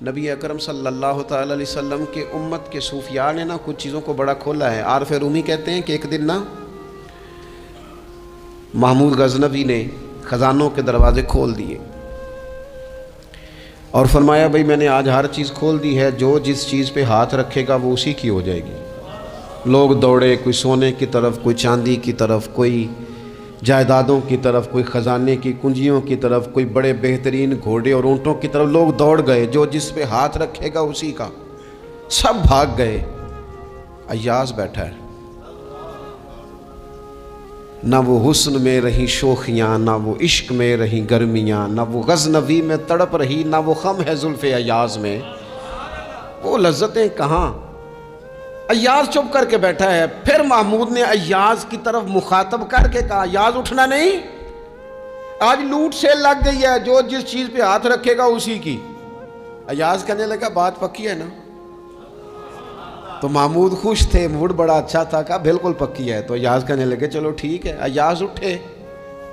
نبی اکرم صلی اللہ تعالی علیہ وسلم کے امت کے صوفیاء نے کچھ چیزوں کو بڑا کھولا ہے۔ عارف رومی کہتے ہیں کہ ایک دن محمود غزنوی نے خزانوں کے دروازے کھول دیے اور فرمایا بھئی میں نے آج ہر چیز کھول دی ہے، جو جس چیز پہ ہاتھ رکھے گا وہ اسی کی ہو جائے گی۔ لوگ دوڑے، کوئی سونے کی طرف، کوئی چاندی کی طرف، کوئی جائیدادوں کی طرف، کوئی خزانے کی کنجیوں کی طرف، کوئی بڑے بہترین گھوڑے اور اونٹوں کی طرف لوگ دوڑ گئے، جو جس پہ ہاتھ رکھے گا اسی کا۔ سب بھاگ گئے، ایاز بیٹھا ہے، نہ وہ حسن میں رہی شوخیاں، نہ وہ عشق میں رہی گرمیاں، نہ وہ غزنوی میں تڑپ رہی، نہ وہ خم ہے زلف ایاز میں، وہ لذتیں کہاں۔ ایاز چپ کر کے بیٹھا ہے۔ پھر محمود نے ایاز کی طرف مخاطب کر کے کہا، ایاز اٹھنا نہیں، آج لوٹ سیل لگ گئی ہے، جو جس چیز پہ ہاتھ رکھے گا اسی کی۔ ایاز کہنے لگا بات پکی ہے نا؟ تو محمود خوش تھے، موڈ بڑا اچھا تھا، کہا بالکل پکی ہے۔ تو ایاز کہنے لگے چلو ٹھیک ہے۔ ایاز اٹھے،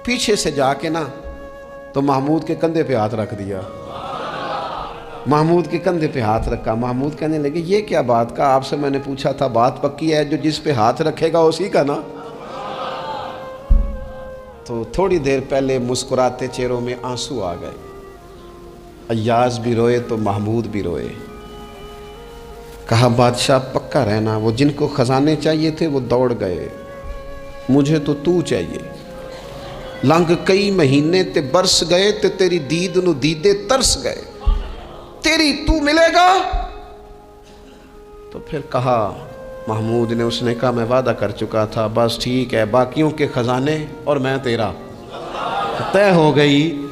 پیچھے سے جا کے تو محمود کے کندھے پہ ہاتھ رکھ دیا۔ محمود کے کندھے پہ ہاتھ رکھا۔ محمود کہنے لگے یہ کیا بات کا، آپ سے میں نے پوچھا تھا بات پکی ہے، جو جس پہ ہاتھ رکھے گا اسی کا نا۔ تو تھوڑی دیر پہلے مسکراتے چہروں میں آنسو آ گئے۔ ایاز بھی روئے تو محمود بھی روئے۔ کہا بادشاہ پکا رہنا، وہ جن کو خزانے چاہیے تھے وہ دوڑ گئے، مجھے تو چاہیے۔ لنگ کئی مہینے تے برس گئے تے تیری دید نو دیدے ترس گئے، تیری تو ملے گا۔ تو پھر کہا محمود نے، اس نے کہا میں وعدہ کر چکا تھا، بس ٹھیک ہے، باقیوں کے خزانے اور میں تیرا، طے ہو گئی۔